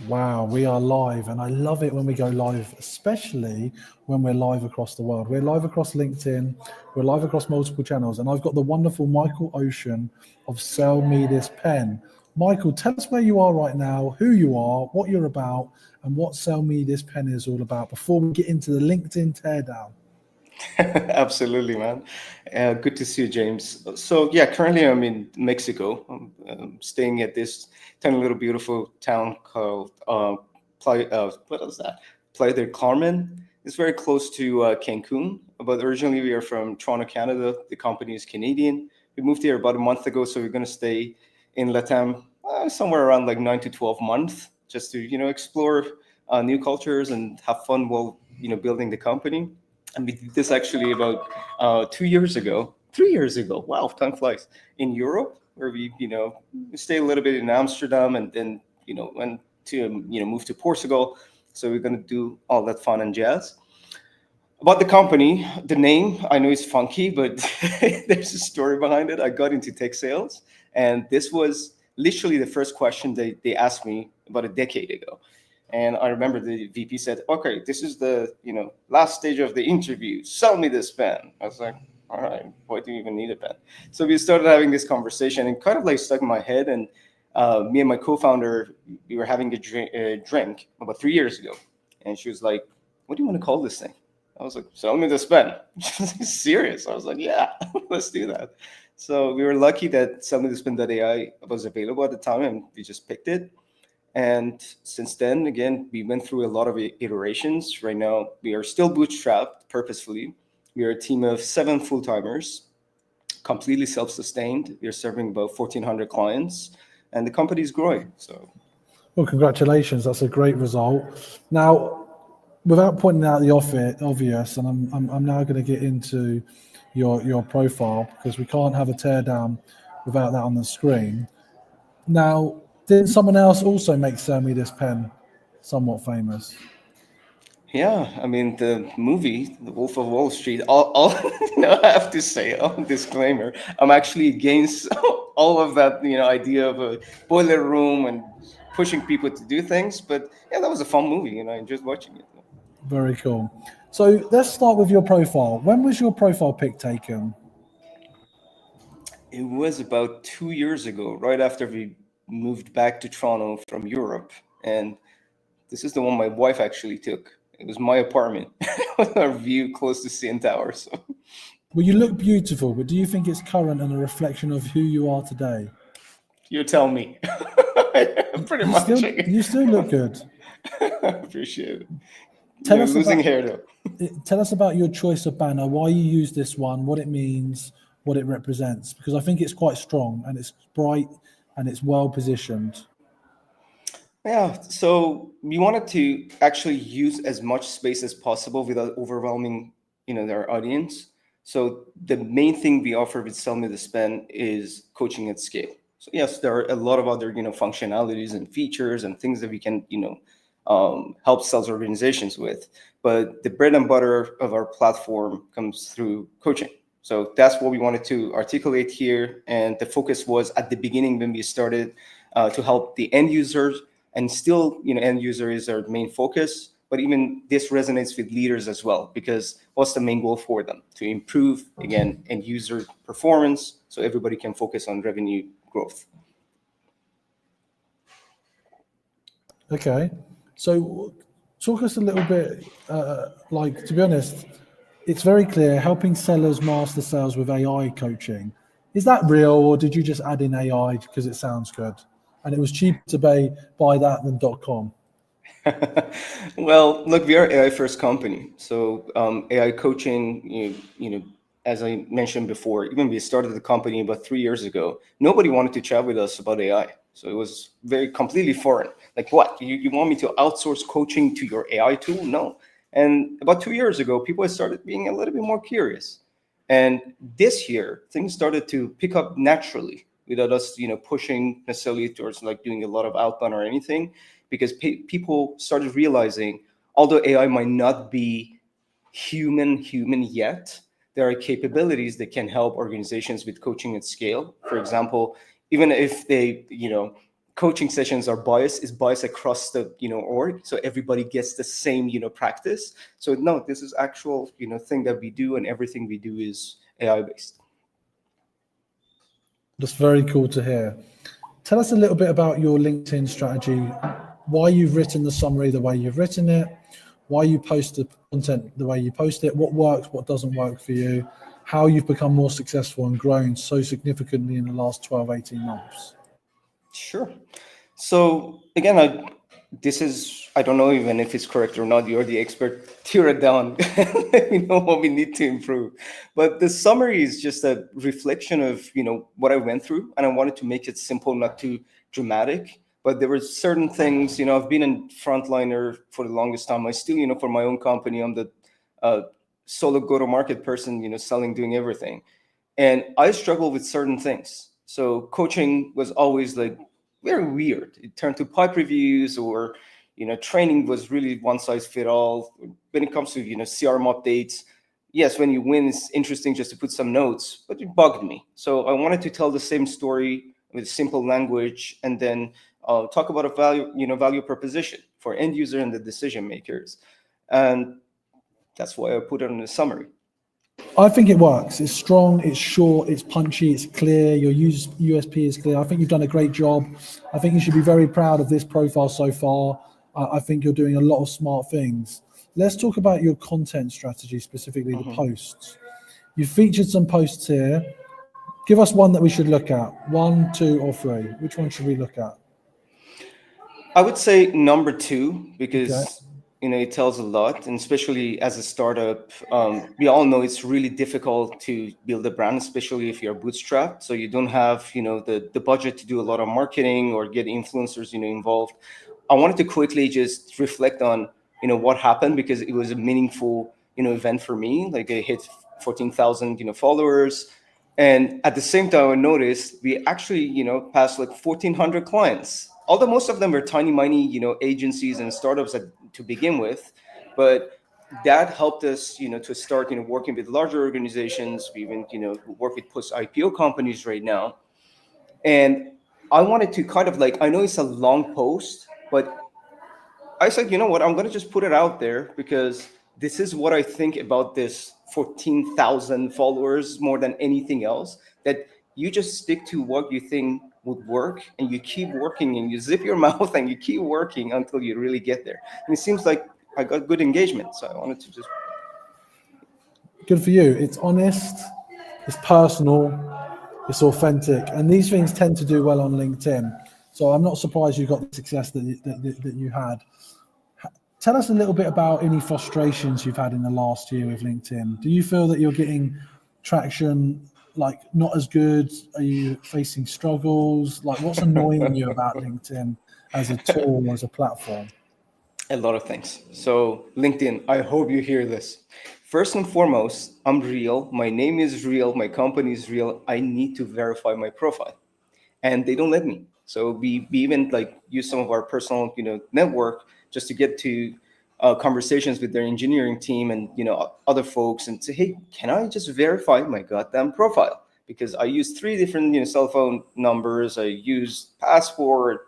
Wow, we are live, and I love it when we go live, especially when we're live across the world. We're live across LinkedIn, we're live across multiple channels, and I've got the wonderful Michael Ocean of Sell Me This Pen. Michael, tell us where you are right now, who you are, what you're about, and what Sell Me This Pen is all about before we get into the LinkedIn teardown. Absolutely, man. Good to see you, James. So, yeah, currently I'm in Mexico. I'm staying at this tiny little beautiful town called what is that? Playa del Carmen. It's very close to Cancun, but originally we are from Toronto, Canada. The company is Canadian. We moved here about a month ago, so we're going to stay in Latam somewhere around like 9 to 12 months, just to explore new cultures and have fun while building the company. And we did this actually about 2 years ago, 3 years ago. Wow, time flies. In Europe, where we stayed a little bit in Amsterdam, and then went to move to Portugal. So we're gonna do all that fun and jazz. About the company, the name I know is funky, but there's a story behind it. I got into tech sales, and this was literally the first question they asked me about a decade ago. And I remember the VP said, "Okay, this is the last stage of the interview. Sell me this pen." I was like, "All right, why do you even need a pen?" So we started having this conversation, and kind of like stuck in my head. And me and my co-founder, we were having a drink about 3 years ago, and she was like, "What do you want to call this thing?" I was like, "Sell me this pen." Serious. I was like, "Yeah, let's do that." So we were lucky that Sell Me This Pen.ai was available at the time, and we just picked it. And since then, again, we went through a lot of iterations. Right now, we are still bootstrapped purposefully. We are a team of 7 full-timers, completely self-sustained. We are serving about 1,400 clients, and the company is growing. So, Well, congratulations, that's a great result. Now, without pointing out the obvious, and I'm now going to get into your profile because we can't have a teardown without that on the screen. Now, didn't someone else also make Sell Me This Pen somewhat famous? yeah, I mean, the movie, The Wolf of Wall Street, all I have to say, disclaimer, I'm actually against all of that, idea of a boiler room and pushing people to do things. But yeah, that was a fun movie, I enjoyed watching it. Very cool. So let's start with your profile. When was your profile pic taken? It was about 2 years ago, right after we moved back to Toronto from Europe. And this is the one my wife actually took. It was my apartment with our view close to CN Tower. So Well, you look beautiful, but do you think it's current and a reflection of who you are today? you tell me. Pretty You much. still you still look good. Appreciate it. Tell us Losing about hair though. tell us about your choice of banner, why you use this one, what it means, what it represents, because I think it's quite strong and it's bright and it's well positioned. Yeah, so we wanted to actually use as much space as possible without overwhelming, their audience. So the main thing we offer with Sell Me the Pen is coaching at scale. So yes, there are a lot of other, functionalities and features and things that we can, help sales organizations with. But the bread and butter of our platform comes through coaching. So that's what we wanted to articulate here. And the focus was at the beginning when we started to help the end users, and still end user is our main focus, but even this resonates with leaders as well, because what's the main goal for them? To improve, again, end user performance, so everybody can focus on revenue growth. Okay. So talk us a little bit, like, to be honest, it's very clear helping sellers master sales with AI coaching. Is that real, or did you just add in AI because it sounds good? And it was cheaper to buy that than .com. Well, look, we are AI first company. So AI coaching, as I mentioned before, even we started the company about 3 years ago, nobody wanted to chat with us about AI. So it was very completely foreign. Like, what? You want me to outsource coaching to your AI tool? No. And about 2 years ago, people started being a little bit more curious. And this year, things started to pick up naturally without us, pushing necessarily towards like doing a lot of outbound or anything, because people started realizing, although AI might not be human yet, there are capabilities that can help organizations with coaching at scale. For example, even if they coaching sessions are biased is biased across the org, so everybody gets the same practice. So no, this is actual thing that we do, and everything we do is AI based. That's very cool to hear. Tell us a little bit about your LinkedIn strategy, why you've written the summary the way you've written it, why you post the content the way you post it, what works, what doesn't work for you, how you've become more successful and grown so significantly in the last 12, 18 months. Sure. So again, I don't know even if it's correct or not. You're the expert. Tear it down. Let me know what we need to improve. But the summary is just a reflection of what I went through, and I wanted to make it simple, not too dramatic. But there were certain things. I've been a frontliner for the longest time. I still, for my own company, I'm the solo go-to-market person. Selling, doing everything, and I struggle with certain things. So coaching was always like very weird. It turned to pipe reviews, or training was really one size fit all. When it comes to CRM updates, yes, when you win, it's interesting just to put some notes, but it bugged me. So I wanted to tell the same story with simple language, and then talk about a value proposition for end user and the decision makers, and that's why I put it in the summary. I think it works. It's strong, it's short, it's punchy, it's clear. Your USP is clear. I think you've done a great job. I think you should be very proud of this profile so far. I think you're doing a lot of smart things. Let's talk about your content strategy, specifically the posts. You've featured some posts here. Give us one that we should look at. 1, 2, or 3. Which one should we look at? I would say number 2, because it tells a lot, and especially as a startup, we all know it's really difficult to build a brand, especially if you're bootstrapped. So you don't have, the budget to do a lot of marketing or get influencers, involved. I wanted to quickly just reflect on, what happened, because it was a meaningful, event for me. Like I hit 14,000, followers. And at the same time, I noticed we actually, passed like 1,400 clients. Although most of them were tiny, agencies and startups to begin with, but that helped us, to start, working with larger organizations. We even, work with post-IPO companies right now. And I wanted to kind of I know it's a long post, but I said, you know what, I'm going to just put it out there, because this is what I think about this 14,000 followers more than anything else, that you just stick to what you think would work, and you keep working, and you zip your mouth and you keep working until you really get there. And it seems like I got good engagement. So I wanted to just. Good for you. It's honest, it's personal, it's authentic. And these things tend to do well on LinkedIn. So I'm not surprised you got the success that you had. Tell us a little bit about any frustrations you've had in the last year with LinkedIn. Do you feel that you're getting traction not as good? Are you facing struggles? What's annoying you about LinkedIn as a tool, as a platform? A lot of things. So LinkedIn, I hope you hear this. First and foremost, I'm real. My name is real. My company is real. I need to verify my profile, and they don't let me. So we even use some of our personal, network just to get to conversations with their engineering team and other folks, and say, hey, can I just verify my goddamn profile? Because I use 3 different cell phone numbers. I use passport,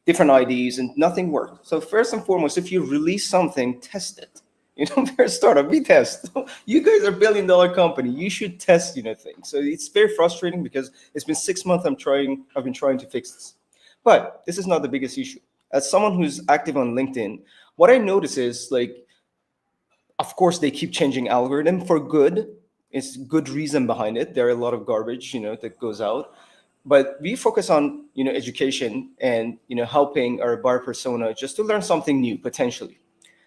different IDs, and nothing worked. So first and foremost, if you release something, test it. They're a startup. We test. You guys are $1 billion company. You should test, things. So it's very frustrating, because it's been 6 months. I've been trying to fix this, but this is not the biggest issue. As someone who's active on LinkedIn, what I notice is of course, they keep changing algorithm for good. It's good reason behind it. There are a lot of garbage, that goes out. But we focus on, education and, helping our buyer persona just to learn something new, potentially.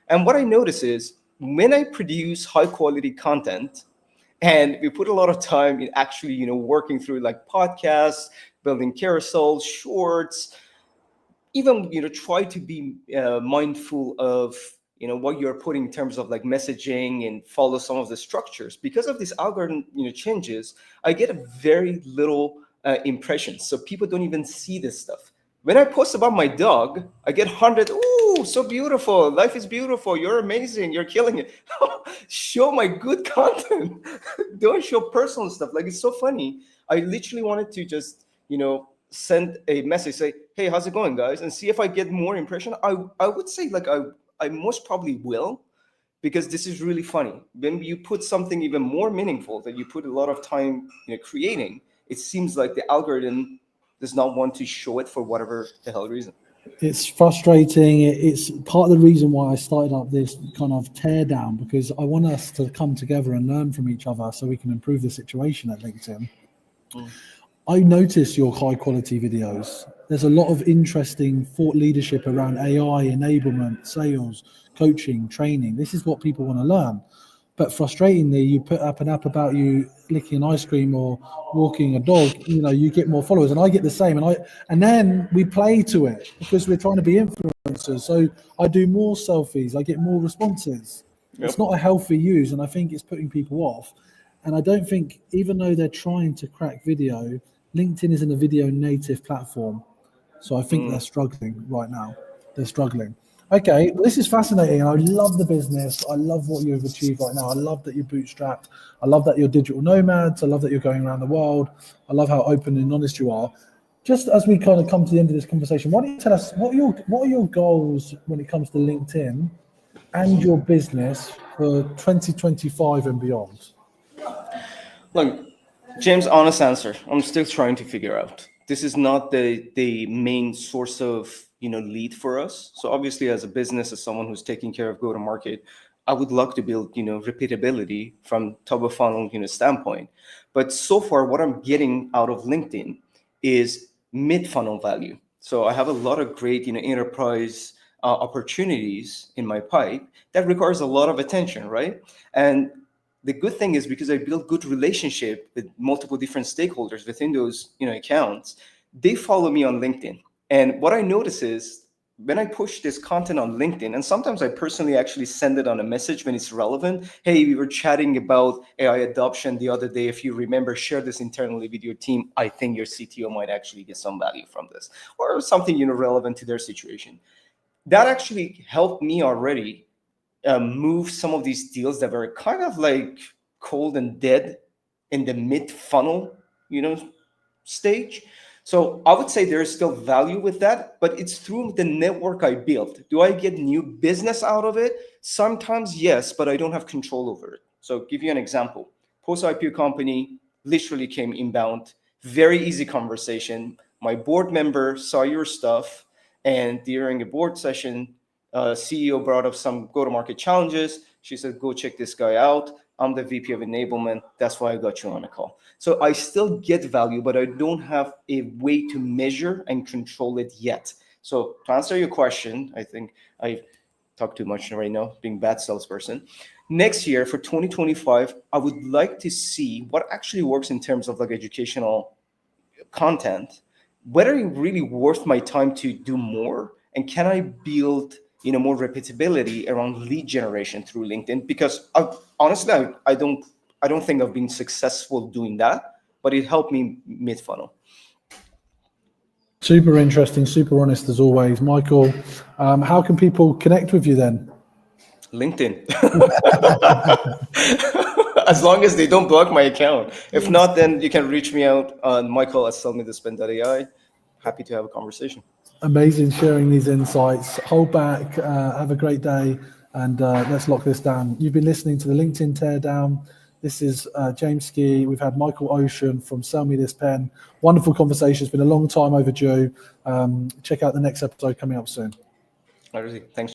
And what I notice is when I produce high quality content, and we put a lot of time in actually, working through podcasts, building carousels, shorts, even, try to be mindful of, what you're putting in terms of messaging, and follow some of the structures. Because of this algorithm, changes, I get a very little impressions. So people don't even see this stuff. When I post about my dog, I get 100. Ooh, so beautiful. Life is beautiful. You're amazing. You're killing it. Show my good content. Don't show personal stuff. It's so funny. I literally wanted to just, send a message, say, hey, how's it going, guys? And see if I get more impression. I would say like I most probably will, because this is really funny. When you put something even more meaningful that you put a lot of time creating, it seems like the algorithm does not want to show it for whatever the hell reason. It's frustrating. It's part of the reason why I started up this kind of tear down, because I want us to come together and learn from each other so we can improve the situation at LinkedIn. I notice your high quality videos. There's a lot of interesting thought leadership around AI, enablement, sales, coaching, training. This is what people want to learn. But frustratingly, you put up an app about you licking an ice cream or walking a dog, you get more followers, and I get the same. And then we play to it because we're trying to be influencers. So I do more selfies, I get more responses. Yep. It's not a healthy use, and I think it's putting people off. And I don't think, even though they're trying to crack video, LinkedIn isn't a video native platform. So I think they're struggling right now. They're struggling. Okay, well, this is fascinating. I love the business. I love what you've achieved right now. I love that you're bootstrapped. I love that you're digital nomads. I love that you're going around the world. I love how open and honest you are. Just as we kind of come to the end of this conversation, why don't you tell us what are your goals when it comes to LinkedIn and your business for 2025 and beyond? Look, James, honest answer. I'm still trying to figure out. This is not the main source of lead for us. So obviously, as a business, as someone who's taking care of go-to-market, I would love to build repeatability from top of funnel standpoint. But so far, what I'm getting out of LinkedIn is mid-funnel value. So I have a lot of great enterprise opportunities in my pipe that requires a lot of attention, right? And the good thing is, because I build good relationship with multiple different stakeholders within those accounts, they follow me on LinkedIn. And what I notice is, when I push this content on LinkedIn, and sometimes I personally actually send it on a message when it's relevant. Hey, we were chatting about AI adoption the other day. If you remember, share this internally with your team. I think your CTO might actually get some value from this, or something relevant to their situation. That actually helped me already move some of these deals that were kind of like cold and dead in the mid-funnel, stage. So I would say there is still value with that, but it's through the network I built. Do I get new business out of it? Sometimes yes, but I don't have control over it. So give you an example. Post-IPO company literally came inbound, very easy conversation. My board member saw your stuff, and during a board session, CEO brought up some go-to-market challenges. She said, go check this guy out. I'm the VP of enablement. That's why I got you on a call. So I still get value, but I don't have a way to measure and control it yet. So to answer your question, I think I talk too much right now, being a bad salesperson. Next year, for 2025, I would like to see what actually works in terms of like educational content, whether it's really worth my time to do more, and can I build more repeatability around lead generation through LinkedIn, because honestly, I don't think I've been successful doing that, but it helped me mid-funnel. Super interesting, super honest as always. Michael, how can people connect with you then? LinkedIn. As long as they don't block my account. If not, then you can reach me out on michael@sellmethespend.ai. Happy to have a conversation. Amazing sharing these insights. Hold back, have a great day, and let's lock this down. You've been listening to the LinkedIn Teardown. This is James Ski. We've had Michael Ocean from Sell Me This Pen. Wonderful conversation. It's been a long time overdue. Check out the next episode coming up soon. Thanks.